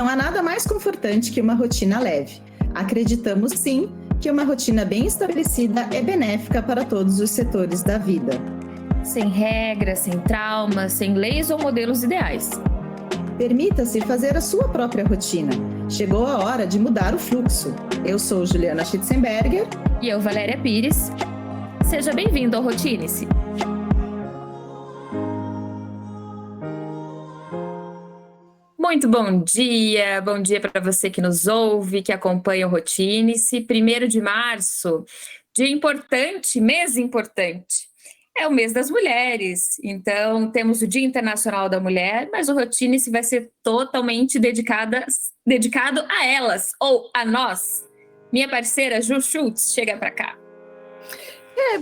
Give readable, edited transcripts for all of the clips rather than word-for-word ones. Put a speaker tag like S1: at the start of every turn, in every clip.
S1: Não há nada mais confortante que uma rotina leve. Acreditamos sim que uma rotina bem estabelecida é benéfica para todos os setores da vida.
S2: Sem regras, sem traumas, sem leis ou modelos ideais.
S1: Permita-se fazer a sua própria rotina. Chegou a hora de mudar o fluxo. Eu sou Juliana Schitzenberger.
S2: E eu, Valéria Pires. Seja bem-vindo ao Rotine-se. Muito bom dia para você que nos ouve, que acompanha o Rotine-se. 1º de março, dia importante, mês importante. É o mês das mulheres, então temos o Dia Internacional da Mulher, mas o Rotine-se vai ser totalmente dedicado a elas, ou a nós. Minha parceira Ju Schultz, chega para cá.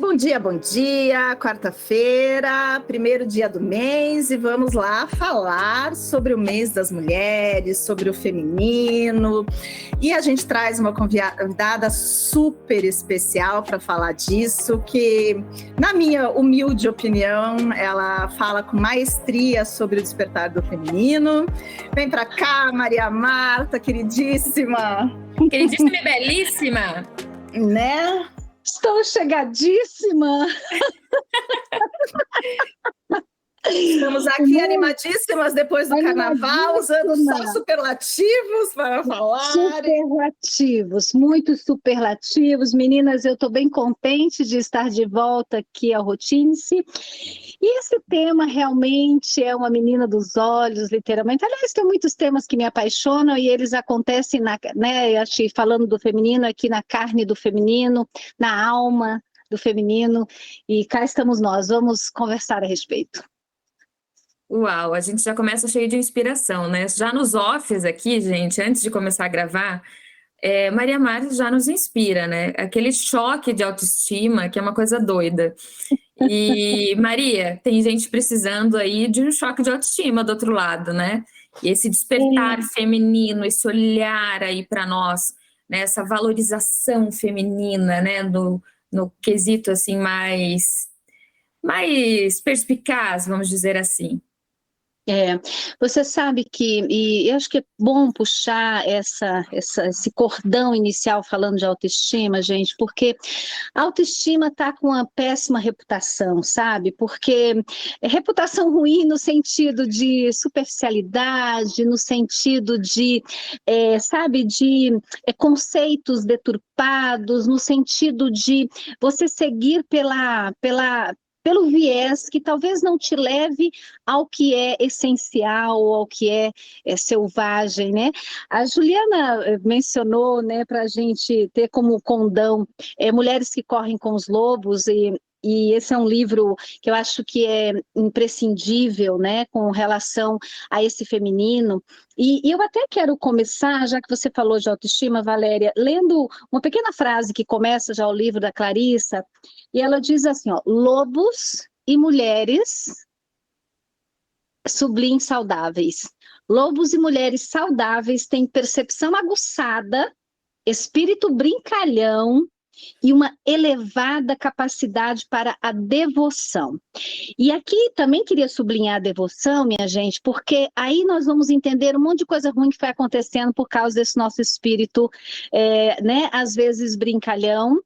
S1: Bom dia, quarta-feira, 1º dia do mês, e vamos lá falar sobre o mês das mulheres, sobre o feminino, e a gente traz uma convidada super especial para falar disso, que, na minha humilde opinião, ela fala com maestria sobre o despertar do feminino. Vem para cá, Maria Marta, queridíssima.
S2: Queridíssima e belíssima.
S1: Né?
S3: Estou chegadíssima!
S1: Estamos aqui animadíssimas depois do carnaval, usando só superlativos para falar.
S3: Superlativos, muitos superlativos. Meninas, eu estou bem contente de estar de volta aqui ao Rotine-se. E esse tema realmente é uma menina dos olhos, literalmente. Aliás, tem muitos temas que me apaixonam e eles acontecem, eu achei, falando do feminino, aqui na carne do feminino, na alma do feminino. E cá estamos nós, vamos conversar a respeito.
S2: Uau, a gente já começa cheio de inspiração, né? Já nos offs aqui, gente, antes de começar a gravar, Maria Marta já nos inspira, né? Aquele choque de autoestima, que é uma coisa doida. E, Maria, tem gente precisando aí de um choque de autoestima do outro lado, né? E esse despertar feminino, esse olhar aí para nós, né? Essa valorização feminina, né? No quesito, assim, mais perspicaz, vamos dizer assim.
S3: Você sabe que, e eu acho que é bom puxar esse cordão inicial falando de autoestima, gente, porque a autoestima está com uma péssima reputação, sabe? Porque é reputação ruim no sentido de superficialidade, no sentido de, conceitos deturpados, no sentido de você seguir pelo viés que talvez não te leve ao que é essencial, ao que é selvagem, né? A Juliana mencionou, né, para a gente ter como condão Mulheres que Correm com os Lobos, e esse é um livro que eu acho que é imprescindível, né, com relação a esse feminino. E eu até quero começar, já que você falou de autoestima, Valéria, lendo uma pequena frase que começa já o livro da Clarissa, e ela diz assim, lobos e mulheres sublimes saudáveis. Lobos e mulheres saudáveis têm percepção aguçada, espírito brincalhão, e uma elevada capacidade para a devoção. E aqui também queria sublinhar a devoção, minha gente, porque aí nós vamos entender um monte de coisa ruim que foi acontecendo por causa desse nosso espírito, às vezes brincalhão,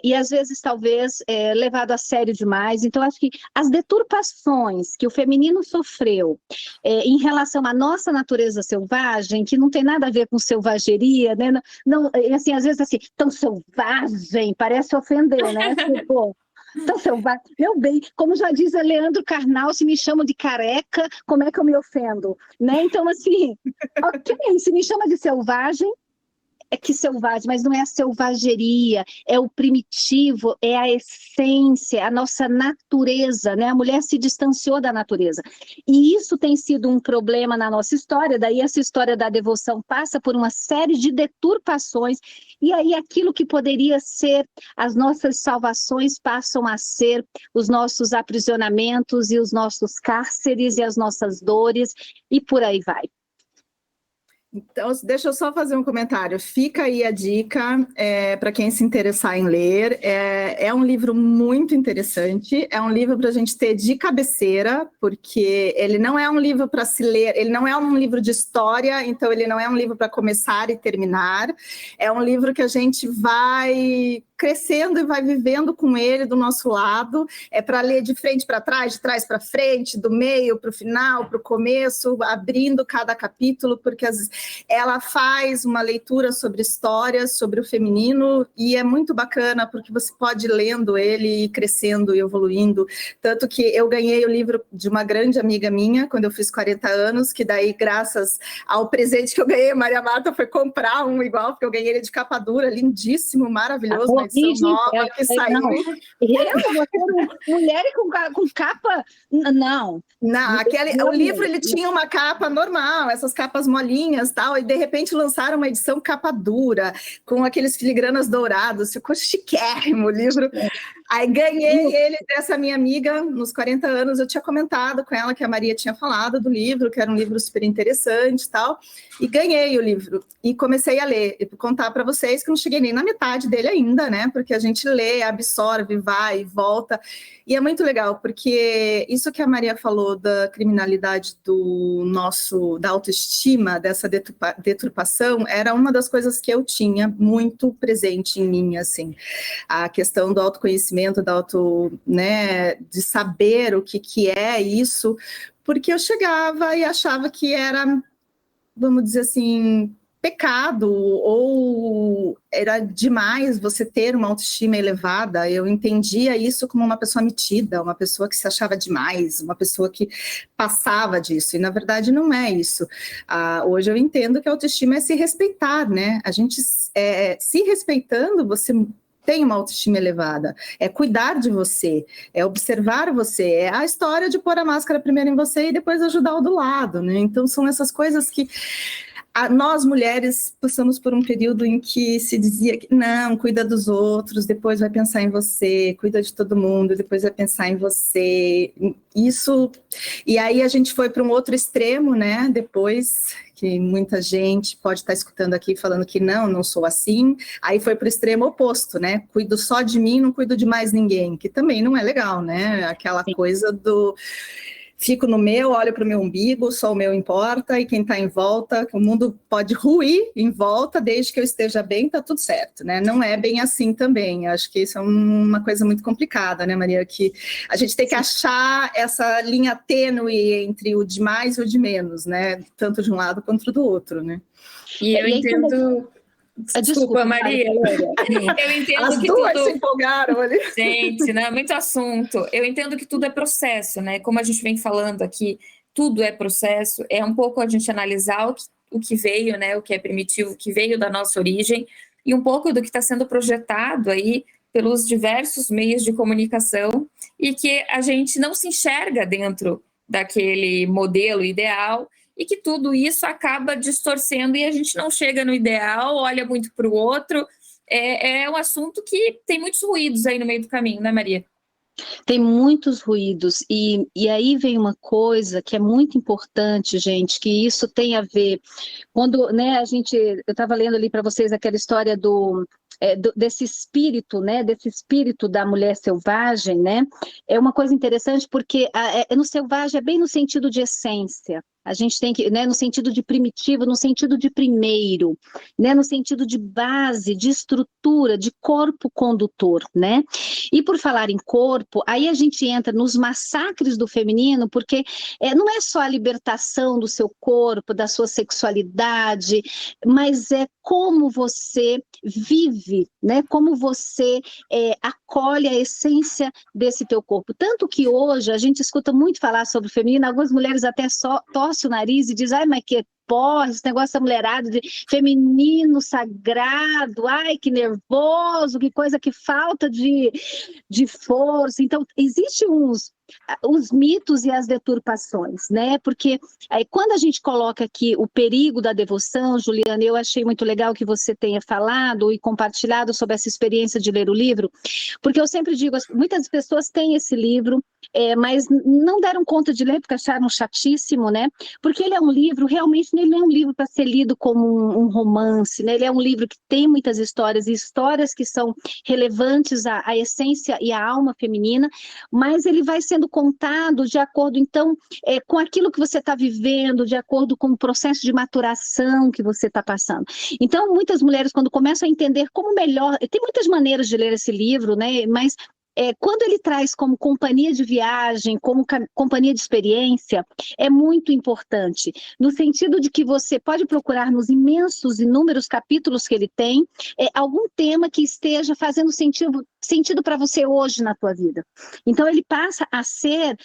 S3: e às vezes talvez levado a sério demais. Então acho que as deturpações que o feminino sofreu em relação à nossa natureza selvagem, que não tem nada a ver com selvageria, né? Não, assim, às vezes assim, tão selvagem, parece ofender, né? Tipo, tão selvagem. Meu bem, como já diz a Leandro Carnal, se me chamam de careca, como é que eu me ofendo? Né? Então, assim, ok, se me chama de selvagem, que selvagem, mas não é a selvageria, é o primitivo, é a essência, a nossa natureza, né? A mulher se distanciou da natureza. E isso tem sido um problema na nossa história, daí essa história da devoção passa por uma série de deturpações, e aí aquilo que poderia ser as nossas salvações passam a ser os nossos aprisionamentos e os nossos cárceres e as nossas dores, e por aí vai.
S1: Então, deixa eu só fazer um comentário. Fica aí a dica para quem se interessar em ler. É um livro muito interessante, é um livro para a gente ter de cabeceira, porque ele não é um livro para se ler, ele não é um livro de história, então ele não é um livro para começar e terminar. É um livro que a gente vai crescendo e vai vivendo com ele do nosso lado. É para ler de frente para trás, de trás para frente, do meio para o final, para o começo, abrindo cada capítulo, porque ela faz uma leitura sobre histórias, sobre o feminino, e é muito bacana, porque você pode ir lendo ele e crescendo e evoluindo. Tanto que eu ganhei o livro de uma grande amiga minha, quando eu fiz 40 anos, que daí, graças ao presente que eu ganhei, a Maria Marta foi comprar um igual, porque eu ganhei ele de capa dura, lindíssimo, maravilhoso, uma edição nova que saiu.
S3: Mulher com capa, não.
S1: Não, o livro ele tinha uma capa normal, essas capas molinhas, tal, e de repente lançaram uma edição capa dura, com aqueles filigranas dourados, ficou chiquérrimo o livro. Aí ganhei ele dessa minha amiga, nos 40 anos, eu tinha comentado com ela que a Maria tinha falado do livro, que era um livro super interessante e tal, e ganhei o livro, e comecei a ler, e vou contar para vocês que não cheguei nem na metade dele ainda, né, porque a gente lê, absorve, vai e volta, e é muito legal, porque isso que a Maria falou da criminalidade da autoestima, dessa deturpação, era uma das coisas que eu tinha muito presente em mim, assim, a questão do autoconhecimento, de saber o que é isso, porque eu chegava e achava que era, vamos dizer assim, pecado, ou era demais você ter uma autoestima elevada. Eu entendia isso como uma pessoa metida, uma pessoa que se achava demais, uma pessoa que passava disso, e na verdade não é isso. Hoje eu entendo que a autoestima é se respeitar, né? A gente, se respeitando, você tem uma autoestima elevada, é cuidar de você, é observar você, é a história de pôr a máscara primeiro em você e depois ajudar o do lado, né? Então são essas coisas que nós mulheres passamos por um período em que se dizia que não, cuida dos outros, depois vai pensar em você, cuida de todo mundo, depois vai pensar em você, isso, e aí a gente foi para um outro extremo, né, depois, que muita gente pode estar escutando aqui falando que não sou assim, aí foi para o extremo oposto, né, cuido só de mim, não cuido de mais ninguém, que também não é legal, né, aquela coisa do... Fico no meu, olho para o meu umbigo, só o meu importa, e quem está em volta, o mundo pode ruir em volta, desde que eu esteja bem, está tudo certo, né? Não é bem assim também, acho que isso é uma coisa muito complicada, né, Maria? Que a gente tem que achar essa linha tênue entre o de mais e o de menos, né? Tanto de um lado quanto do outro, né?
S2: E eu entendo... Desculpa, Maria. Eu entendo
S1: As
S2: que
S1: duas
S2: tudo...
S1: se empolgaram ali.
S2: Gente, né? Muito assunto. Eu entendo que tudo é processo, né? Como a gente vem falando aqui, tudo é processo. É um pouco a gente analisar o que veio, né? O que é primitivo, o que veio da nossa origem, e um pouco do que está sendo projetado aí pelos diversos meios de comunicação, e que a gente não se enxerga dentro daquele modelo ideal, e que tudo isso acaba distorcendo e a gente não chega no ideal, olha muito para o outro. É um assunto que tem muitos ruídos aí no meio do caminho, né, Maria?
S3: Tem muitos ruídos, e aí vem uma coisa que é muito importante, gente, que isso tem a ver, quando, né, eu estava lendo ali para vocês aquela história desse espírito, né, desse espírito da mulher selvagem, né, é uma coisa interessante porque no selvagem é bem no sentido de essência. A gente tem que, né, no sentido de primitivo, no sentido de primeiro, né, no sentido de base, de estrutura, de corpo condutor, né? E por falar em corpo, aí a gente entra nos massacres do feminino, porque não é só a libertação do seu corpo, da sua sexualidade, mas é como você vive, né? Como você acolhe a essência desse teu corpo. Tanto que hoje a gente escuta muito falar sobre o feminino, algumas mulheres até só torcem o nariz e dizem, ai, mas que porra, esse negócio da mulherada de feminino sagrado, ai, que nervoso, que coisa, que falta de força. Então, existem os mitos e as deturpações, né? Porque quando a gente coloca aqui o perigo da devoção, Juliana, eu achei muito legal que você tenha falado e compartilhado sobre essa experiência de ler o livro, porque eu sempre digo, muitas pessoas têm esse livro, mas não deram conta de ler porque acharam chatíssimo, né? Porque ele é um livro, realmente, ele não é um livro para ser lido como um romance, né? Ele é um livro que tem muitas histórias, e histórias que são relevantes à essência e à alma feminina, mas ele vai sendo contado de acordo, então, com aquilo que você está vivendo, de acordo com o processo de maturação que você está passando. Então, muitas mulheres, quando começam a entender como melhor, tem muitas maneiras de ler esse livro, né? Mas quando ele traz como companhia de viagem, como companhia de experiência, é muito importante, no sentido de que você pode procurar nos inúmeros capítulos que ele tem, algum tema que esteja fazendo sentido para você hoje na tua vida. Então ele passa a ser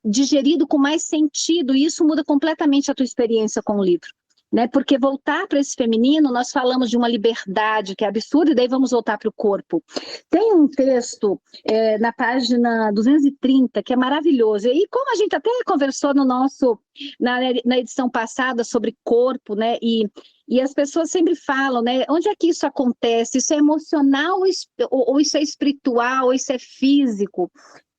S3: digerido com mais sentido, e isso muda completamente a tua experiência com o livro. Né? Porque voltar para esse feminino, nós falamos de uma liberdade que é absurda, e daí vamos voltar para o corpo. Tem um texto na página 230 que é maravilhoso, e como a gente até conversou na edição passada sobre corpo, né? E as pessoas sempre falam, né? Onde é que isso acontece? Isso é emocional ou isso é espiritual, ou isso é físico?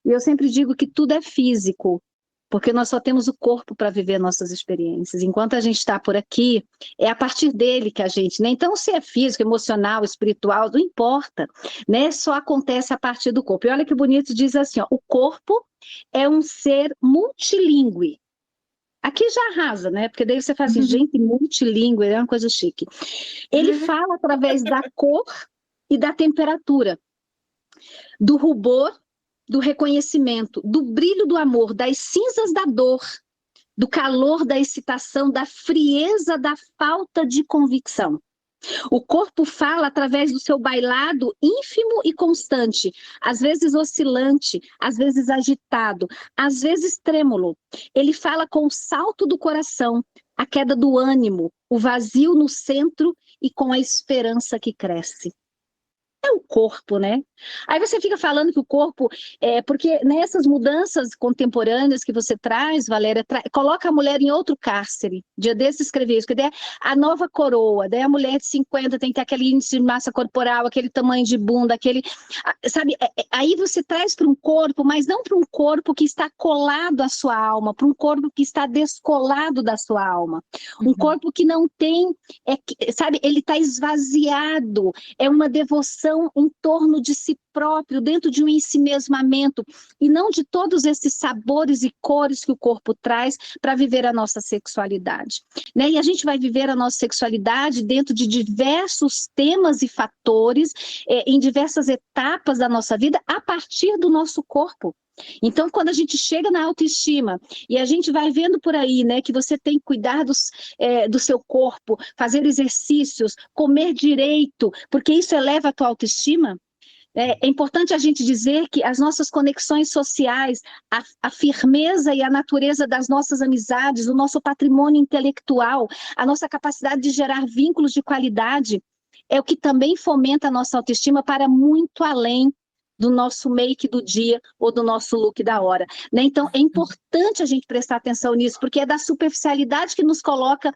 S3: E eu sempre digo que tudo é físico, porque nós só temos o corpo para viver nossas experiências. Enquanto a gente está por aqui, é a partir dele que a gente, né? Então, se é físico, emocional, espiritual, não importa, né? Só acontece a partir do corpo. E olha que bonito, diz assim, ó, o corpo é um ser multilingüe. Aqui já arrasa, né? Porque daí você fala assim, gente, multilingüe é uma coisa chique. Ele fala através da cor e da temperatura, do rubor, do reconhecimento, do brilho do amor, das cinzas da dor, do calor da excitação, da frieza da falta de convicção. O corpo fala através do seu bailado ínfimo e constante, às vezes oscilante, às vezes agitado, às vezes trêmulo. Ele fala com o salto do coração, a queda do ânimo, o vazio no centro e com a esperança que cresce. É o corpo, né? Aí você fica falando que o corpo, porque nessas mudanças contemporâneas que você traz, Valéria, coloca a mulher em outro cárcere. Dia desses escrevi isso, que daí a nova coroa, daí a mulher de 50 tem que ter aquele índice de massa corporal, aquele tamanho de bunda, sabe? Aí você traz para um corpo, mas não para um corpo que está colado à sua alma, para um corpo que está descolado da sua alma. Um corpo que não tem, sabe? Ele está esvaziado, é uma devoção em torno de si próprio, dentro de um ensimesmamento, e não de todos esses sabores e cores que o corpo traz para viver a nossa sexualidade. Né? E a gente vai viver a nossa sexualidade dentro de diversos temas e fatores, em diversas etapas da nossa vida, a partir do nosso corpo. Então, quando a gente chega na autoestima e a gente vai vendo por aí, né, que você tem que cuidar do seu corpo, fazer exercícios, comer direito, porque isso eleva a tua autoestima. É importante a gente dizer que as nossas conexões sociais, a firmeza e a natureza das nossas amizades, o nosso patrimônio intelectual, a nossa capacidade de gerar vínculos de qualidade, é o que também fomenta a nossa autoestima para muito além do nosso make do dia ou do nosso look da hora. Né? Então, é importante a gente prestar atenção nisso, porque é da superficialidade que nos coloca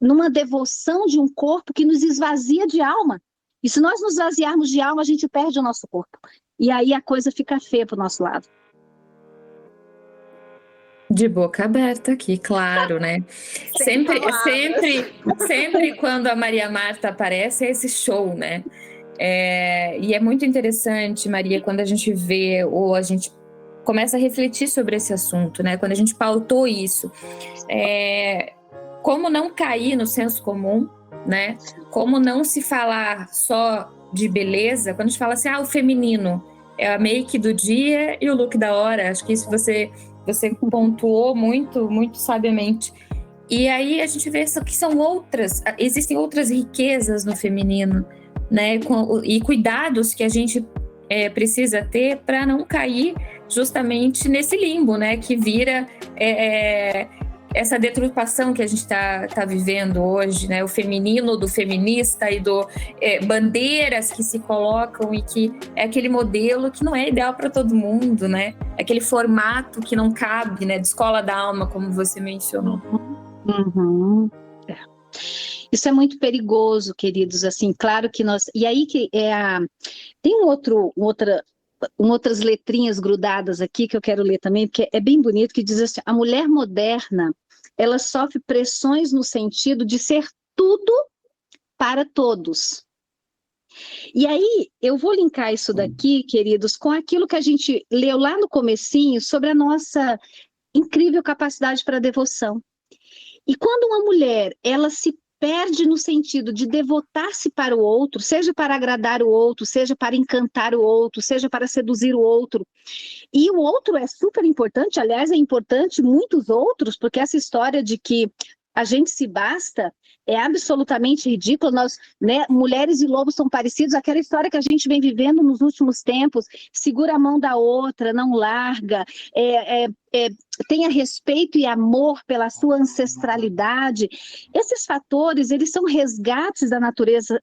S3: numa devoção de um corpo que nos esvazia de alma. E se nós nos esvaziarmos de alma, a gente perde o nosso corpo. E aí a coisa fica feia para o nosso lado.
S2: De boca aberta aqui, claro, né? Sempre quando a Maria Marta aparece, é esse show, né? E é muito interessante, Maria, quando a gente vê ou a gente começa a refletir sobre esse assunto, né? Quando a gente pautou isso, como não cair no senso comum, né? Como não se falar só de beleza, quando a gente fala assim, o feminino é a make do dia e o look da hora. Acho que isso você pontuou muito, muito sabiamente. E aí a gente vê que existem outras riquezas no feminino, né? E cuidados que a gente precisa ter para não cair justamente nesse limbo, né? Que vira essa deturpação que a gente tá vivendo hoje, né? O feminino do feminista e do bandeiras que se colocam e que é aquele modelo que não é ideal para todo mundo, né? Aquele formato que não cabe, né? De escola da alma, como você mencionou.
S3: Uhum. Isso é muito perigoso, queridos, assim, claro que nós... E aí que tem outras letrinhas grudadas aqui que eu quero ler também, porque é bem bonito, que diz assim, a mulher moderna, ela sofre pressões no sentido de ser tudo para todos. E aí, eu vou linkar isso daqui, queridos, com aquilo que a gente leu lá no comecinho sobre a nossa incrível capacidade para devoção. E quando uma mulher, ela se perde no sentido de devotar-se para o outro, seja para agradar o outro, seja para encantar o outro, seja para seduzir o outro, e o outro é super importante, aliás, é importante muitos outros, porque essa história de que a gente se basta é absolutamente ridícula. Nós, né, mulheres e lobos são parecidos, aquela história que a gente vem vivendo nos últimos tempos, segura a mão da outra, não larga, tenha respeito e amor pela sua ancestralidade. Esses fatores, eles são resgates da natureza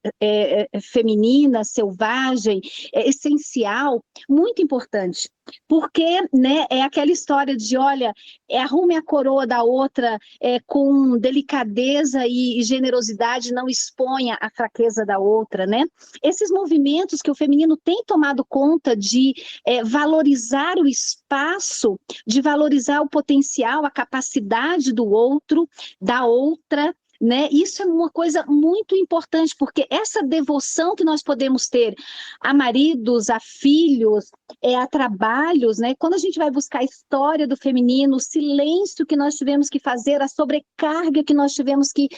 S3: feminina, selvagem, essencial, muito importante. Porque, né, é aquela história de, olha, arrume a coroa da outra com delicadeza e generosidade, não exponha a fraqueza da outra, né? Esses movimentos que o feminino tem tomado conta de valorizar o espaço, de valorizar o potencial, a capacidade do outro, da outra, né? Isso é uma coisa muito importante, porque essa devoção que nós podemos ter a maridos, a filhos, a trabalhos, né? Quando a gente vai buscar a história do feminino, o silêncio que nós tivemos que fazer, a sobrecarga que nós tivemos que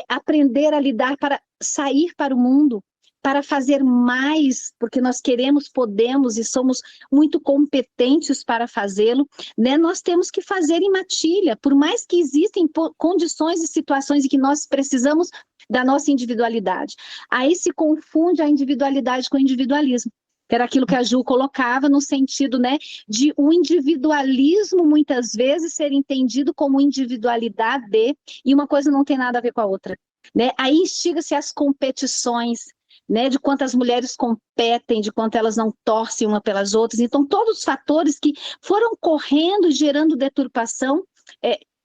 S3: aprender a lidar para sair para o mundo, para fazer mais, porque nós queremos, podemos e somos muito competentes para fazê-lo, né? Nós temos que fazer em matilha, por mais que existem condições e situações em que nós precisamos da nossa individualidade. Aí se confunde a individualidade com o individualismo, que era aquilo que a Ju colocava no sentido, né, de o individualismo muitas vezes ser entendido como individualidade e uma coisa não tem nada a ver com a outra, né? Aí instiga-se as competições, né, de quantas mulheres competem, de quanto elas não torcem uma pelas outras. Então, todos os fatores que foram correndo, gerando deturpação,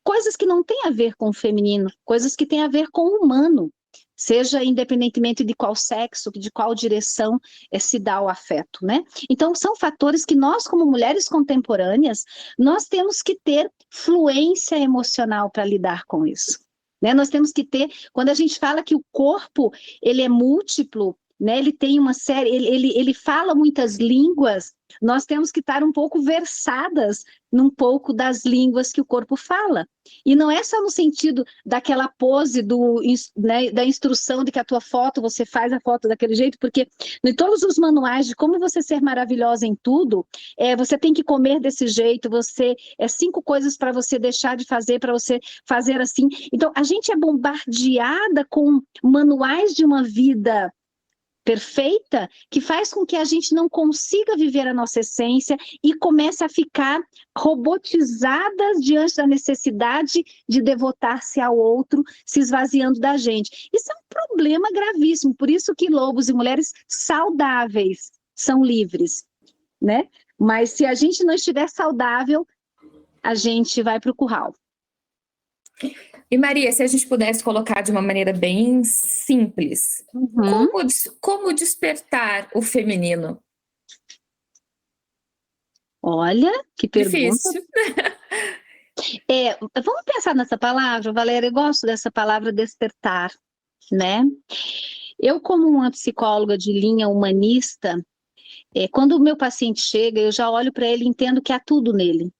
S3: coisas que não têm a ver com o feminino, coisas que têm a ver com o humano, seja independentemente de qual sexo, de qual direção se dá o afeto, né? Então, são fatores que nós, como mulheres contemporâneas, nós temos que ter fluência emocional para lidar com isso. Né? Nós temos que ter, quando a gente fala que o corpo ele é múltiplo, né? Ele tem uma série, ele fala muitas línguas, nós temos que estar um pouco versadas num pouco das línguas que o corpo fala. E não é só no sentido daquela pose né, da instrução de que a tua foto, você faz a foto daquele jeito, porque em todos os manuais de como você ser maravilhosa em tudo, você tem que comer desse jeito, 5 coisas para você deixar de fazer, para você fazer assim. Então, a gente é bombardeada com manuais de uma vida perfeita, que faz com que a gente não consiga viver a nossa essência e comece a ficar robotizadas diante da necessidade de devotar-se ao outro, se esvaziando da gente. Isso é um problema gravíssimo, por isso que lobos e mulheres saudáveis são livres, né? Mas se a gente não estiver saudável, a gente vai para o curral.
S2: E Maria, se a gente pudesse colocar de uma maneira bem simples, como despertar o feminino?
S3: Olha, que pergunta.
S2: Difícil.
S3: Vamos pensar nessa palavra, Valéria, eu gosto dessa palavra despertar, né? Eu, como uma psicóloga de linha humanista, quando o meu paciente chega, eu já olho para ele e entendo que há tudo nele.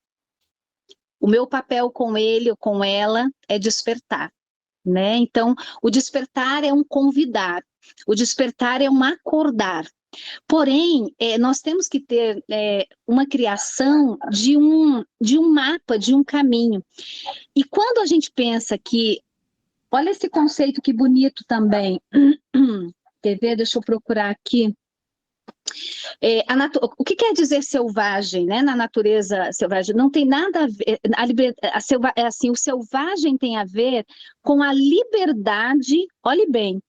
S3: O meu papel com ele ou com ela é despertar, né? Então, o despertar é um convidar, o despertar é um acordar. Porém, nós temos que ter uma criação de um mapa, de um caminho. E quando a gente pensa que, olha esse conceito que bonito também, quer ver? Deixa eu procurar aqui. O que quer dizer selvagem, né? Na natureza selvagem não tem nada a ver. O selvagem tem a ver com a liberdade. Olhe bem,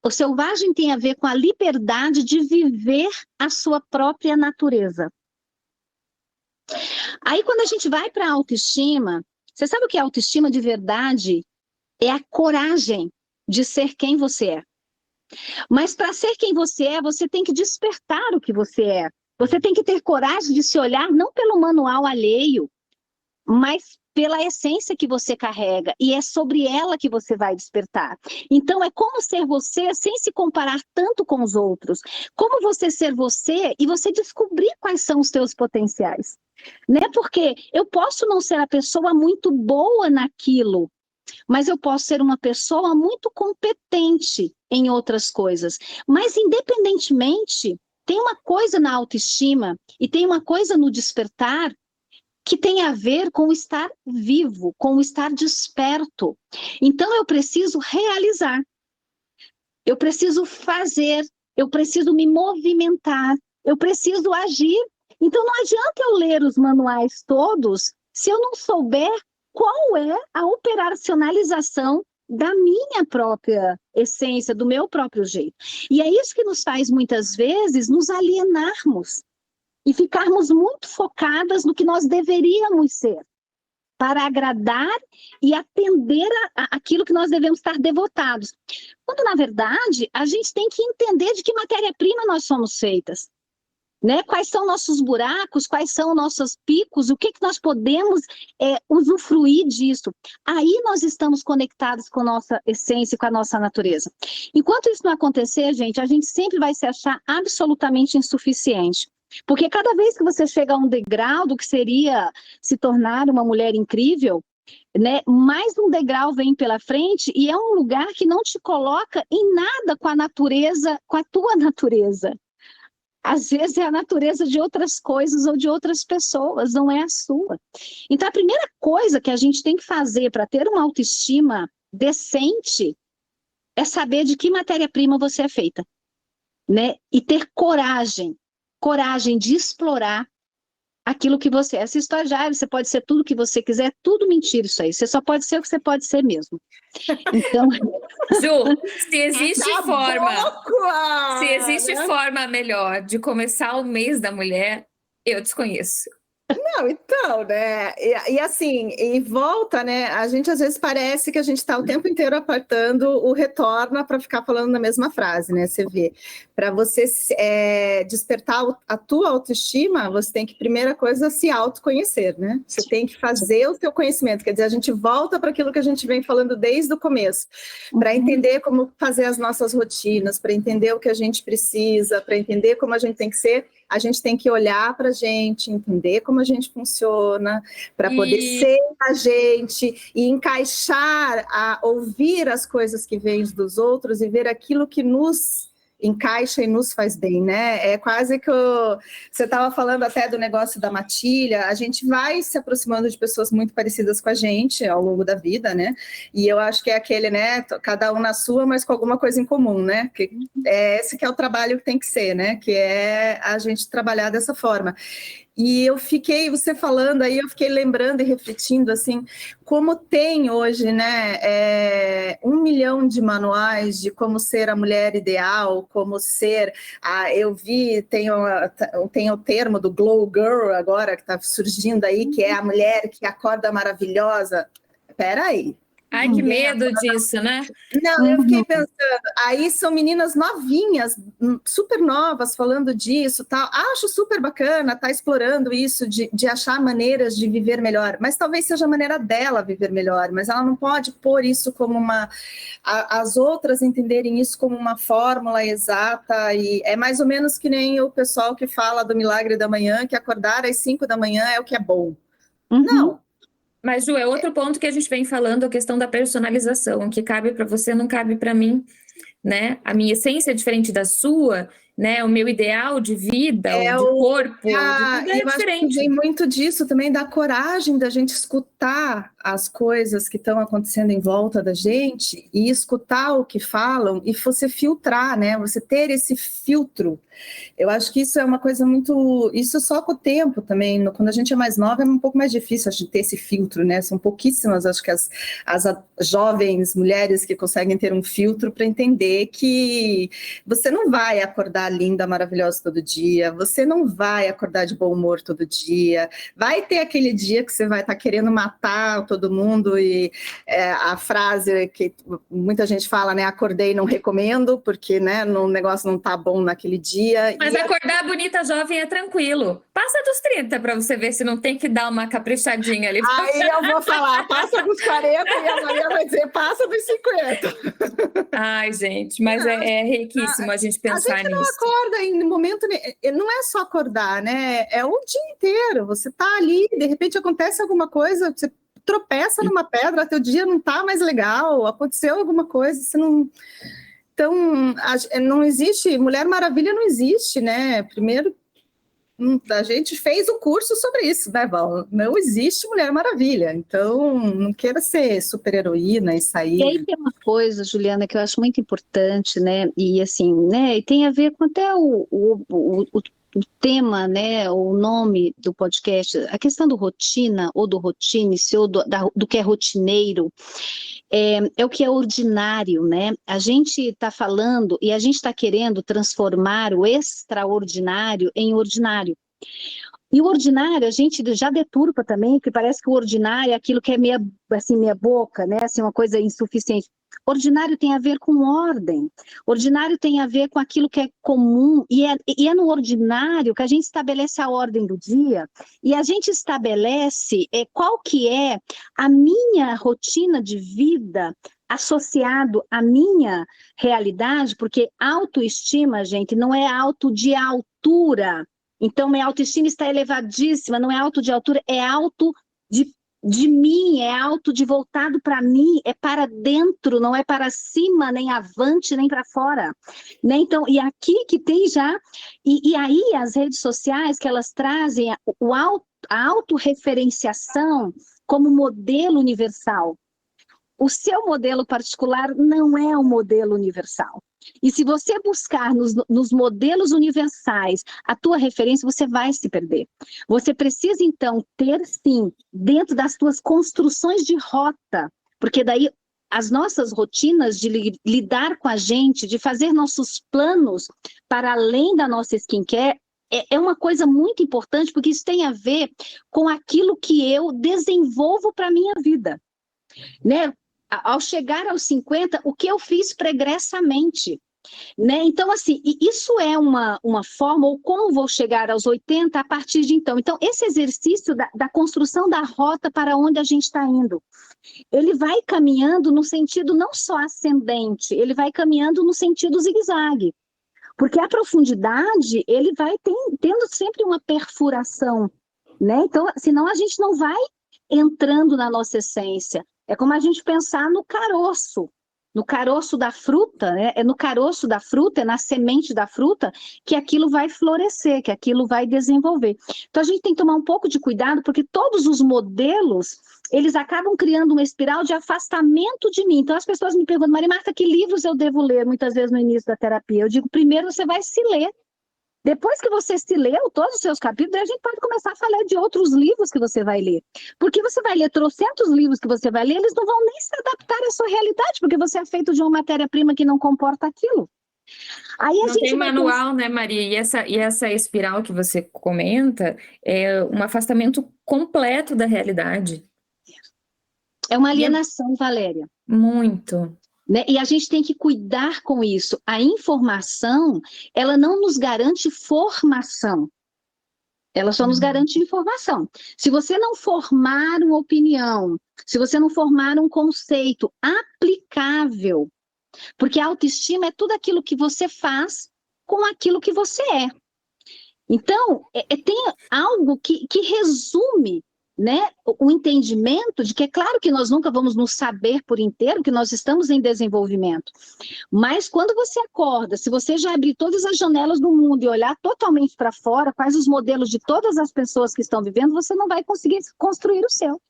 S3: o selvagem tem a ver com a liberdade de viver a sua própria natureza. Aí, quando a gente vai para a autoestima, você sabe o que é autoestima de verdade? É a coragem de ser quem você é. Mas para ser quem você é, você tem que despertar o que você é. Você tem que ter coragem de se olhar não pelo manual alheio, mas pela essência que você carrega. E é sobre ela que você vai despertar. Então, é como ser você sem se comparar tanto com os outros. Como você ser você e você descobrir quais são os seus potenciais. Né? Porque eu posso não ser a pessoa muito boa naquilo, mas eu posso ser uma pessoa muito competente em outras coisas. Mas, independentemente, tem uma coisa na autoestima e tem uma coisa no despertar que tem a ver com o estar vivo, com o estar desperto. Então, eu preciso realizar, eu preciso fazer, eu preciso me movimentar, eu preciso agir. Então, não adianta eu ler os manuais todos se eu não souber qual é a operacionalização da minha própria essência, do meu próprio jeito. E é isso que nos faz, muitas vezes, nos alienarmos e ficarmos muito focadas no que nós deveríamos ser, para agradar e atender aquilo que nós devemos estar devotados. Quando, na verdade, a gente tem que entender de que matéria-prima nós somos feitas. Né? Quais são nossos buracos, quais são nossos picos, o que nós podemos usufruir disso. Aí nós estamos conectados com a nossa essência e com a nossa natureza. Enquanto isso não acontecer, gente, a gente sempre vai se achar absolutamente insuficiente. Porque cada vez que você chega a um degrau do que seria se tornar uma mulher incrível, né, mais um degrau vem pela frente e é um lugar que não te coloca em nada com a natureza, com a tua natureza. Às vezes é a natureza de outras coisas ou de outras pessoas, não é a sua. Então, a primeira coisa que a gente tem que fazer para ter uma autoestima decente é saber de que matéria-prima você é feita, né? E ter coragem de explorar aquilo que você é. Se estagiário, você pode ser tudo que você quiser, tudo mentira isso aí. Você só pode ser o que você pode ser mesmo. Então...
S2: Ju, se existe forma melhor de começar o mês da mulher, eu desconheço.
S1: Não, então, né? E assim, e volta, né? A gente às vezes parece que a gente está o tempo inteiro apertando o retorna para ficar falando na mesma frase, né? Você vê, para você despertar a tua autoestima, você tem que, primeira coisa, se autoconhecer, né? Você tem que fazer o seu conhecimento, quer dizer, a gente volta para aquilo que a gente vem falando desde o começo, para entender como fazer as nossas rotinas, para entender o que a gente precisa, para entender como a gente tem que ser. A gente tem que olhar para a gente, entender como a gente funciona, para poder ser a gente e encaixar, ouvir as coisas que vêm dos outros e ver aquilo que nos encaixa e nos faz bem, né? É quase que você estava falando até do negócio da matilha, a gente vai se aproximando de pessoas muito parecidas com a gente ao longo da vida, né? E eu acho que é aquele, né? Cada um na sua, mas com alguma coisa em comum, né? Que esse que é o trabalho que tem que ser, né? Que é a gente trabalhar dessa forma. E você falando aí, eu fiquei lembrando e refletindo, assim, como tem hoje, né, 1 milhão de manuais de como ser a mulher ideal, como ser, eu vi, tem o termo do Glow Girl agora, que está surgindo aí, que é a mulher que acorda maravilhosa. Peraí.
S2: Ai, que medo disso, né?
S1: Não, eu fiquei pensando, aí são meninas novinhas, super novas, falando disso, tal. Acho super bacana estar explorando isso, de achar maneiras de viver melhor, mas talvez seja a maneira dela viver melhor, mas ela não pode pôr isso como as outras entenderem isso como uma fórmula exata, e é mais ou menos que nem o pessoal que fala do milagre da manhã, que acordar às 5 da manhã é o que é bom. Não.
S2: Mas, Ju, é outro ponto que a gente vem falando, a questão da personalização. O que cabe para você não cabe para mim, né? A minha essência é diferente da sua, né? O meu ideal de vida, de corpo, de tudo é
S1: eu acho que
S2: diferente.
S1: tem muito disso também, da coragem da gente escutar as coisas que estão acontecendo em volta da gente e escutar o que falam e você filtrar, né? Você ter esse filtro. Eu acho que isso é uma coisa muito... Isso só com o tempo também. Quando a gente é mais nova, é um pouco mais difícil de ter esse filtro, né? São pouquíssimas, acho que as jovens mulheres que conseguem ter um filtro para entender que você não vai acordar linda, maravilhosa todo dia, você não vai acordar de bom humor todo dia, vai ter aquele dia que você vai estar querendo matar todo mundo e a frase que muita gente fala, né? Acordei e não recomendo, porque né, o negócio não tá bom naquele dia.
S2: Mas acordar bonita jovem é tranquilo. Passa dos 30 para você ver se não tem que dar uma caprichadinha ali.
S1: Aí eu vou falar, passa dos 40 e a Maria vai dizer, passa dos 50.
S2: Ai, gente, mas é riquíssimo a gente pensar nisso.
S1: A gente não acorda em momento... Não é só acordar, né? É o dia inteiro. Você tá ali, de repente acontece alguma coisa, você tropeça numa pedra, teu dia não tá mais legal, aconteceu alguma coisa, você não... Então, não existe, Mulher Maravilha não existe, né? Primeiro, a gente fez o curso sobre isso, né, Val? Não existe Mulher Maravilha, então não queira ser super-heroína e sair...
S3: E aí tem uma coisa, Juliana, que eu acho muito importante, né, e assim, né, e tem a ver com até o tema, né, o nome do podcast, a questão do rotina, ou do rotine-se, ou do que é rotineiro, é o que é ordinário, né? A gente está falando e a gente está querendo transformar o extraordinário em ordinário. E o ordinário a gente já deturpa também, porque parece que o ordinário é aquilo que é meia boca, né? Assim, uma coisa insuficiente. Ordinário tem a ver com ordem, ordinário tem a ver com aquilo que é comum, e é no ordinário que a gente estabelece a ordem do dia, e a gente estabelece qual que é a minha rotina de vida associado à minha realidade, porque autoestima, gente, não é auto de altura. Então, minha autoestima está elevadíssima, não é alto de altura, é alto de mim, é alto de voltado para mim, é para dentro, não é para cima, nem avante, nem para fora. Né? Então, e aqui que tem já, e aí as redes sociais que elas trazem a autorreferenciação como modelo universal. O seu modelo particular não é um modelo universal. E se você buscar nos modelos universais a tua referência, você vai se perder. Você precisa, então, ter, sim, dentro das tuas construções de rota, porque daí as nossas rotinas de lidar com a gente, de fazer nossos planos para além da nossa skincare, é uma coisa muito importante, porque isso tem a ver com aquilo que eu desenvolvo para a minha vida. Né? Ao chegar aos 50, o que eu fiz pregressamente, né? Então, assim, isso é uma forma, ou como vou chegar aos 80 a partir de então. Então, esse exercício da construção da rota para onde a gente está indo, ele vai caminhando no sentido não só ascendente, ele vai caminhando no sentido zigue-zague, porque a profundidade, ele vai tendo sempre uma perfuração, né? Então, senão a gente não vai entrando na nossa essência. É como a gente pensar no caroço da fruta, né? É no caroço da fruta, é na semente da fruta que aquilo vai florescer, que aquilo vai desenvolver. Então a gente tem que tomar um pouco de cuidado, porque todos os modelos, eles acabam criando uma espiral de afastamento de mim. Então as pessoas me perguntam, Maria Marta, que livros eu devo ler muitas vezes no início da terapia? Eu digo, primeiro você vai se ler. Depois que você se leu todos os seus capítulos, a gente pode começar a falar de outros livros que você vai ler. Porque você vai ler trocentos livros que você vai ler, eles não vão nem se adaptar à sua realidade, porque você é feito de uma matéria-prima que não comporta aquilo. Aí
S2: não tem manual, né, Maria? E essa espiral que você comenta é um afastamento completo da realidade.
S3: É uma alienação, Valéria.
S2: Muito.
S3: Né? E a gente tem que cuidar com isso. A informação, ela não nos garante formação. Ela só nos garante informação. Se você não formar uma opinião, se você não formar um conceito aplicável, porque a autoestima é tudo aquilo que você faz com aquilo que você é. Então, tem algo que resume né, o entendimento de que é claro que nós nunca vamos nos saber por inteiro, que nós estamos em desenvolvimento. Mas quando você acorda, se você já abrir todas as janelas do mundo e olhar totalmente para fora, quais os modelos de todas as pessoas que estão vivendo, você não vai conseguir construir o seu.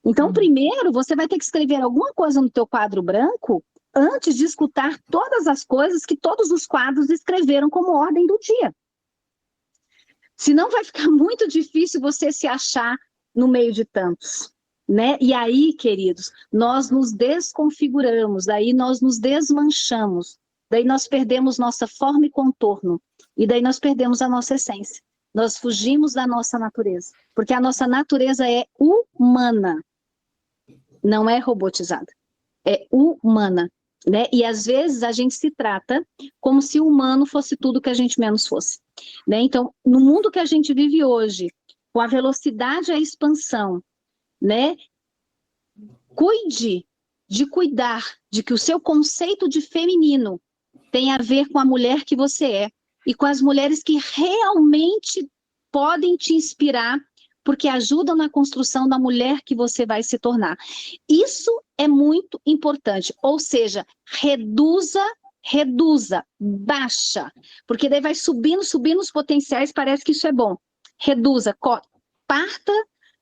S3: Então, primeiro, você vai ter que escrever alguma coisa no teu quadro branco antes de escutar todas as coisas que todos os quadros escreveram como ordem do dia. Senão vai ficar muito difícil você se achar no meio de tantos, né? E aí, queridos, nós nos desconfiguramos, daí nós nos desmanchamos, daí nós perdemos nossa forma e contorno, e daí nós perdemos a nossa essência. Nós fugimos da nossa natureza, porque a nossa natureza é humana, não é robotizada, é humana, né? E às vezes a gente se trata como se o humano fosse tudo que a gente menos fosse, né? Então, no mundo que a gente vive hoje, com a velocidade e a expansão, né? Cuide de cuidar de que o seu conceito de feminino tem a ver com a mulher que você é e com as mulheres que realmente podem te inspirar, porque ajudam na construção da mulher que você vai se tornar. Isso é muito importante, ou seja, reduza, baixa, porque daí vai subindo os potenciais, parece que isso é bom. Reduza, parta,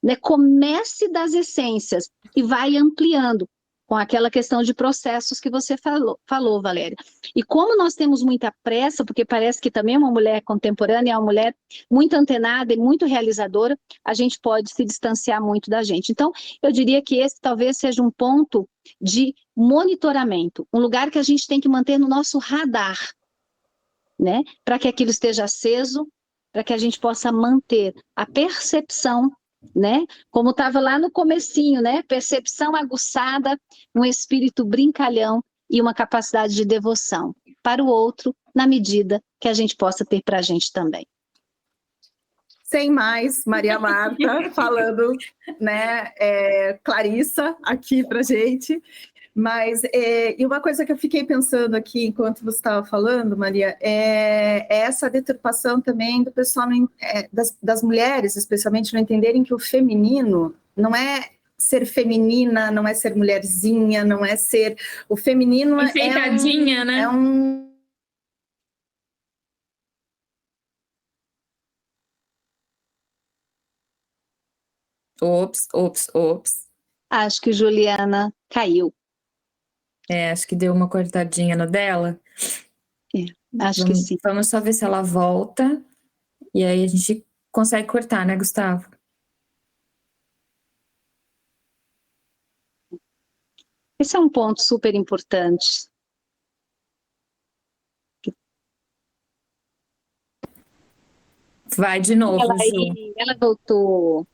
S3: né, comece das essências e vai ampliando com aquela questão de processos que você falou, Valéria. E como nós temos muita pressa, porque parece que também uma mulher contemporânea é uma mulher muito antenada e muito realizadora, a gente pode se distanciar muito da gente. Então, eu diria que esse talvez seja um ponto de monitoramento, um lugar que a gente tem que manter no nosso radar, né, para que aquilo esteja aceso, para que a gente possa manter a percepção, né? Como estava lá no comecinho, né? Percepção aguçada, um espírito brincalhão e uma capacidade de devoção para o outro, na medida que a gente possa ter para a gente também.
S1: Sem mais, Maria Marta falando, né? Clarissa aqui para gente. Mas, e uma coisa que eu fiquei pensando aqui, enquanto você estava falando, Maria, é essa deturpação também do pessoal, das mulheres, especialmente, não entenderem que o feminino não é ser feminina, não é ser mulherzinha, não é ser... O feminino
S2: enfeitadinha, né?
S1: É um...
S2: Ops.
S3: Acho que Juliana caiu.
S2: Acho que deu uma cortadinha no dela.
S3: Acho que sim.
S2: Vamos só ver se ela volta. E aí a gente consegue cortar, né, Gustavo?
S3: Esse é um ponto super importante.
S2: Vai de novo, Ju.
S3: Ela voltou.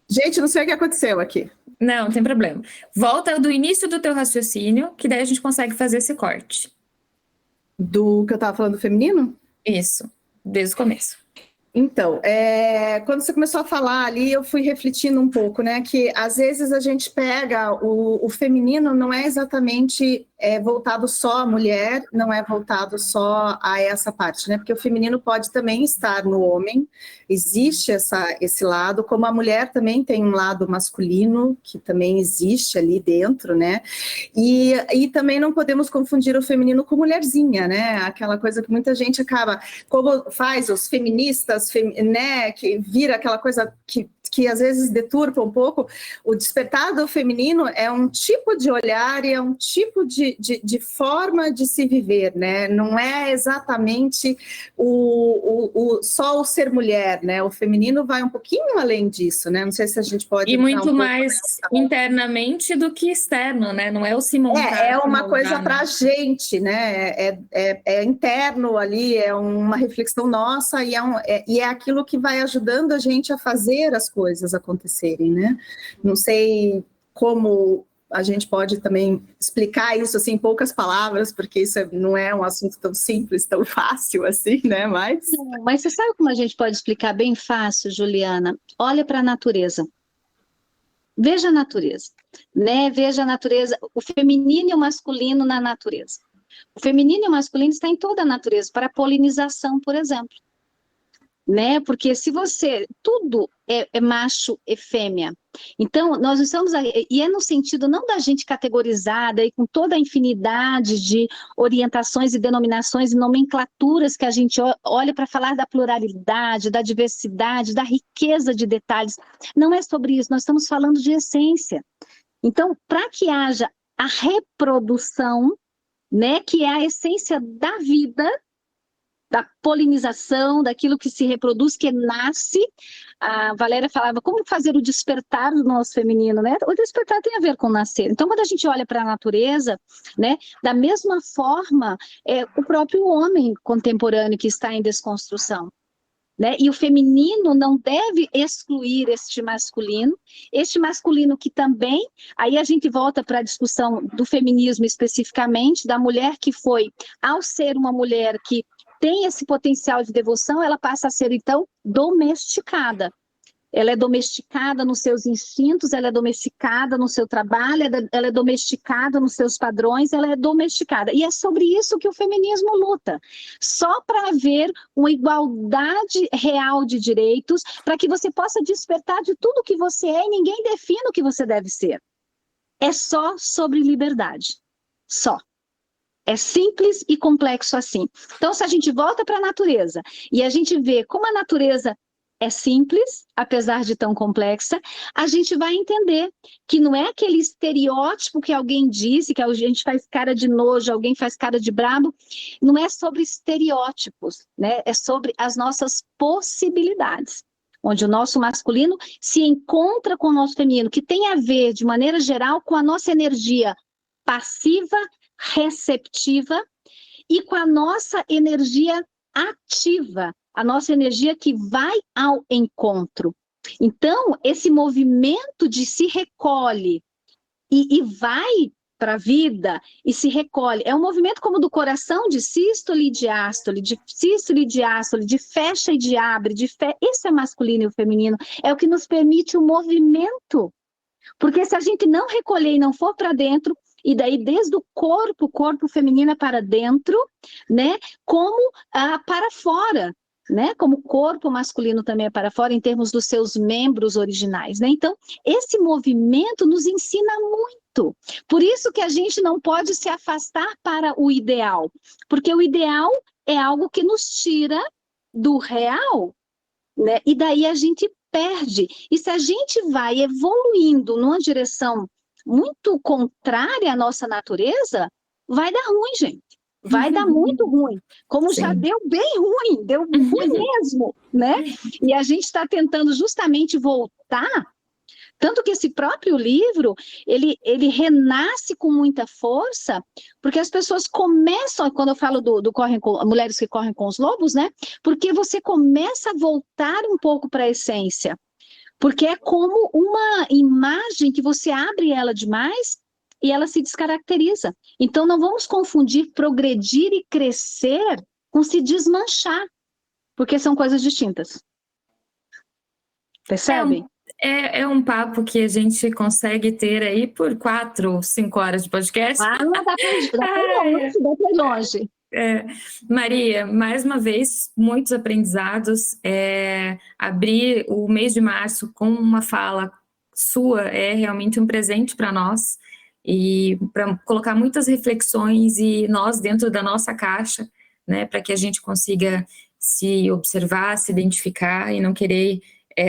S1: Gente, não sei o que aconteceu aqui.
S2: Não tem problema. Volta do início do teu raciocínio, que daí a gente consegue fazer esse corte.
S1: Do que eu estava falando do feminino?
S2: Isso, desde o começo.
S1: Então, quando você começou a falar ali, eu fui refletindo um pouco, né? Que às vezes a gente pega o feminino, não é exatamente voltado só à mulher, não é voltado só a essa parte, né? Porque o feminino pode também estar no homem, existe esse lado, como a mulher também tem um lado masculino, que também existe ali dentro, né? E também não podemos confundir o feminino com mulherzinha, né? Aquela coisa que muita gente acaba, como faz os feministas, né? Que vira aquela coisa que às vezes deturpa um pouco. O despertar do feminino é um tipo de olhar e é um tipo de forma de se viver, né? Não é exatamente só o ser mulher, né? O feminino vai um pouquinho além disso, né? Não sei se a gente pode...
S2: E muito mais internamente do que externo, né? Não é o se montar.
S1: É uma coisa para a gente, né? É interno ali, é uma reflexão nossa e é aquilo que vai ajudando a gente a fazer as coisas acontecerem, né? Não sei como a gente pode também explicar isso assim em poucas palavras, porque isso não é um assunto tão simples, tão fácil assim, né? Mas
S3: você sabe como a gente pode explicar bem fácil, Juliana? Olha para a natureza. Veja a natureza, né? Veja a natureza, o feminino e o masculino na natureza. O feminino e o masculino está em toda a natureza, para a polinização, por exemplo. né? Porque se você... Tudo é macho e fêmea. Então, nós estamos... E é no sentido não da gente categorizada e com toda a infinidade de orientações e denominações e nomenclaturas que a gente olha para falar da pluralidade, da diversidade, da riqueza de detalhes. Não é sobre isso, nós estamos falando de essência. Então, para que haja a reprodução, né, que é a essência da vida, da polinização, daquilo que se reproduz, que nasce. A Valéria falava, como fazer o despertar do nosso feminino, né? O despertar tem a ver com nascer. Então, quando a gente olha para a natureza, né, da mesma forma, o próprio homem contemporâneo que está em desconstrução, né? E o feminino não deve excluir este masculino que também, aí a gente volta para a discussão do feminismo especificamente, da mulher que foi, ao ser uma mulher que tem esse potencial de devoção, ela passa a ser, então, domesticada. Ela é domesticada nos seus instintos, ela é domesticada no seu trabalho, ela é domesticada nos seus padrões, ela é domesticada. E é sobre isso que o feminismo luta. Só para haver uma igualdade real de direitos, para que você possa despertar de tudo que você é e ninguém defina o que você deve ser. É só sobre liberdade. Só. É simples e complexo assim. Então, se a gente volta para a natureza e a gente vê como a natureza é simples, apesar de tão complexa, a gente vai entender que não é aquele estereótipo que alguém disse, que a gente faz cara de nojo, alguém faz cara de brabo, não é sobre estereótipos, né? É sobre as nossas possibilidades, onde o nosso masculino se encontra com o nosso feminino, que tem a ver, de maneira geral, com a nossa energia passiva, receptiva, e com a nossa energia ativa, a nossa energia que vai ao encontro. Então, esse movimento de se recolhe e vai para a vida e se recolhe, é um movimento como do coração, de sístole e diástole, de sístole e diástole, de fecha e de abre, isso é masculino e o feminino, é o que nos permite o movimento. Porque se a gente não recolher e não for para dentro, e daí desde o corpo feminino é para dentro, né, como para fora, né, como o corpo masculino também é para fora em termos dos seus membros originais, né? Então, esse movimento nos ensina muito. Por isso que a gente não pode se afastar para o ideal, porque o ideal é algo que nos tira do real, né? E daí a gente perde. E se a gente vai evoluindo numa direção muito contrária à nossa natureza, vai dar ruim, gente. Vai dar muito ruim. Como
S2: Sim.
S3: já deu bem ruim, deu ruim mesmo, né? E a gente está tentando justamente voltar. Tanto que esse próprio livro, ele renasce com muita força, porque as pessoas começam, quando eu falo do mulheres que correm com os lobos, né? Porque você começa a voltar um pouco para a essência. Porque é como uma imagem que você abre ela demais e ela se descaracteriza. Então, não vamos confundir progredir e crescer com se desmanchar, porque são coisas distintas. Percebem?
S2: É um papo que a gente consegue ter aí por 4, 5 horas de podcast.
S3: Não dá para ir longe.
S2: Maria, mais uma vez, muitos aprendizados. Abrir o mês de março com uma fala sua é realmente um presente para nós e para colocar muitas reflexões e nós dentro da nossa caixa, né, para que a gente consiga se observar, se identificar e não querer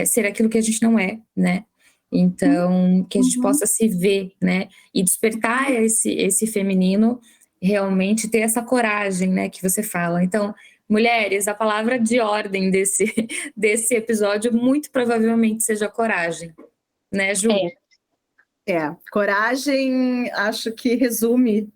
S2: ser aquilo que a gente não é, né? Então, que a gente possa se ver, né? E despertar esse feminino, realmente ter essa coragem, né, que você fala. Então, mulheres, a palavra de ordem desse episódio muito provavelmente seja coragem, né, Ju?
S1: Coragem, acho que resume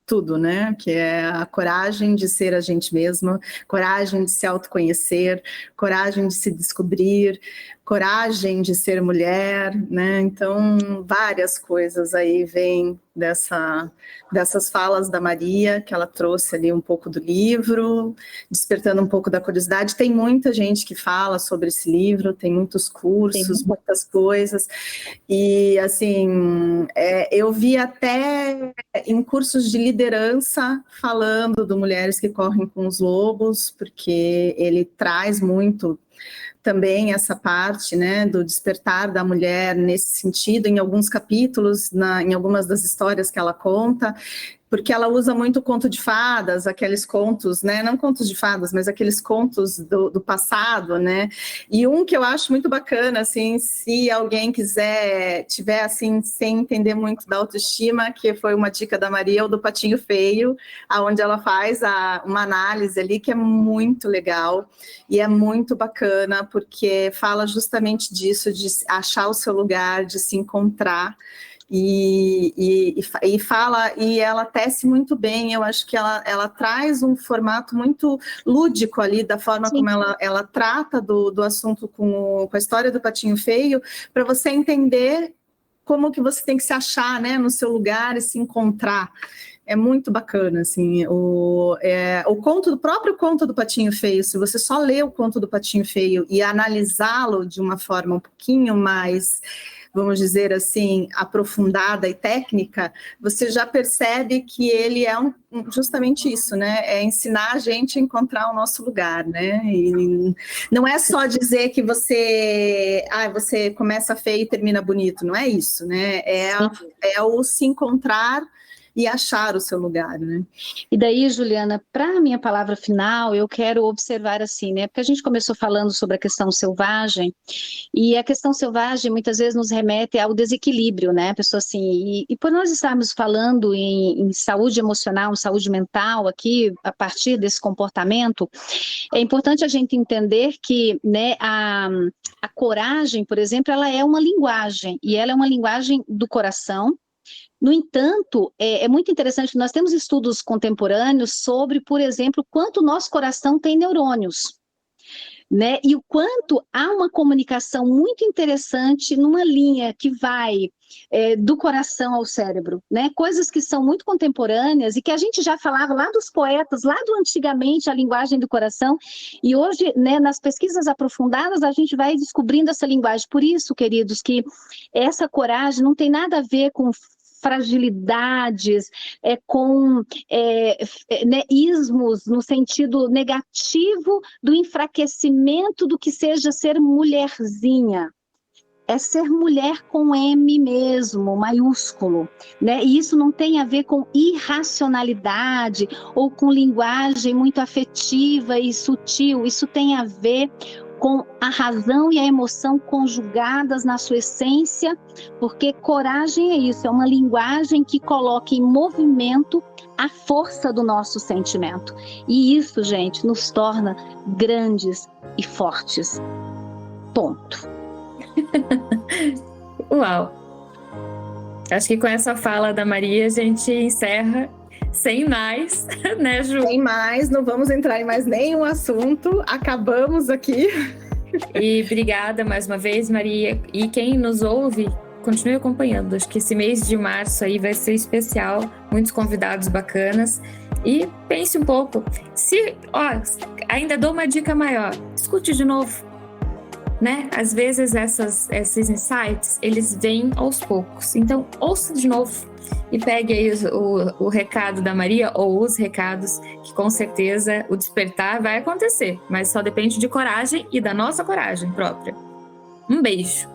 S1: tudo, né? Que é a coragem de ser a gente mesma, coragem de se autoconhecer, coragem de se descobrir, coragem de ser mulher, né? Então, várias coisas aí vêm dessas falas da Maria, que ela trouxe ali um pouco do livro, despertando um pouco da curiosidade. Tem muita gente que fala sobre esse livro, tem muitos cursos, muitas coisas, e assim, eu vi até em cursos de liderança falando do Mulheres que Correm com os Lobos, porque ele traz muito também essa parte, né, do despertar da mulher nesse sentido, em alguns capítulos, em algumas das histórias que ela conta, porque ela usa muito conto de fadas, aqueles contos, né, não contos de fadas, mas aqueles contos do passado, né, e um que eu acho muito bacana, assim, se alguém tiver, assim, sem entender muito da autoestima, que foi uma dica da Maria, o do Patinho Feio, onde ela faz uma análise ali, que é muito legal, e é muito bacana, porque fala justamente disso, de achar o seu lugar, de se encontrar, e fala, e ela tece muito bem. Eu acho que ela traz um formato muito lúdico ali, da forma Sim. como ela trata do assunto com a história do Patinho Feio, para você entender como que você tem que se achar, né, no seu lugar e se encontrar. É muito bacana, assim, o próprio conto do Patinho Feio, se você só lê o conto do Patinho Feio e analisá-lo de uma forma um pouquinho mais, vamos dizer assim, aprofundada e técnica, você já percebe que ele é justamente isso, né? É ensinar a gente a encontrar o nosso lugar, né? E não é só dizer que você começa feio e termina bonito, não é isso, né? É o se encontrar e achar o seu lugar, né?
S3: E daí, Juliana, para a minha palavra final, eu quero observar assim, né? Porque a gente começou falando sobre a questão selvagem, e a questão selvagem muitas vezes nos remete ao desequilíbrio, né? A pessoa assim, e por nós estarmos falando em saúde emocional, saúde mental aqui, a partir desse comportamento, é importante a gente entender que, né, a coragem, por exemplo, ela é uma linguagem, e ela é uma linguagem do coração. No entanto, é muito interessante que nós temos estudos contemporâneos sobre, por exemplo, quanto o nosso coração tem neurônios, né? E o quanto há uma comunicação muito interessante numa linha que vai do coração ao cérebro, né? Coisas que são muito contemporâneas e que a gente já falava lá dos poetas, lá do antigamente, a linguagem do coração, e hoje, né, nas pesquisas aprofundadas, a gente vai descobrindo essa linguagem. Por isso, queridos, que essa coragem não tem nada a ver com fragilidades, com né, ismos no sentido negativo do enfraquecimento do que seja ser mulherzinha. É ser mulher com M mesmo, maiúsculo, né? E isso não tem a ver com irracionalidade ou com linguagem muito afetiva e sutil, isso tem a ver com a razão e a emoção conjugadas na sua essência, porque coragem é isso, é uma linguagem que coloca em movimento a força do nosso sentimento. E isso, gente, nos torna grandes e fortes. Ponto.
S2: Uau! Acho que com essa fala da Maria a gente encerra. Sem mais, né, Ju?
S1: Sem mais, não vamos entrar em mais nenhum assunto, acabamos aqui.
S2: E obrigada mais uma vez, Maria. E quem nos ouve, continue acompanhando. Acho que esse mês de março aí vai ser especial, muitos convidados bacanas. E pense um pouco, ainda dou uma dica maior, escute de novo, né? Às vezes esses insights, eles vêm aos poucos. Então, ouça de novo. E pegue aí o recado da Maria, ou os recados, que com certeza o despertar vai acontecer, mas só depende de coragem e da nossa coragem própria. Um beijo.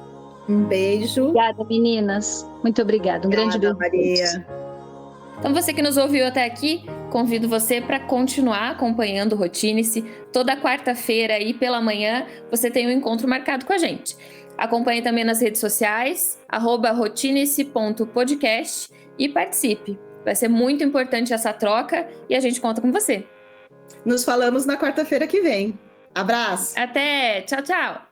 S1: Um beijo.
S3: Obrigada, meninas. Muito obrigada. Grande beijo,
S1: Maria.
S2: Então, você que nos ouviu até aqui, convido você para continuar acompanhando o Rotine-se. Toda quarta-feira aí pela manhã você tem um encontro marcado com a gente. Acompanhe também nas redes sociais, @rotinice.podcast, e participe. Vai ser muito importante essa troca e a gente conta com você.
S1: Nos falamos na quarta-feira que vem. Abraço!
S2: Até! Tchau, tchau!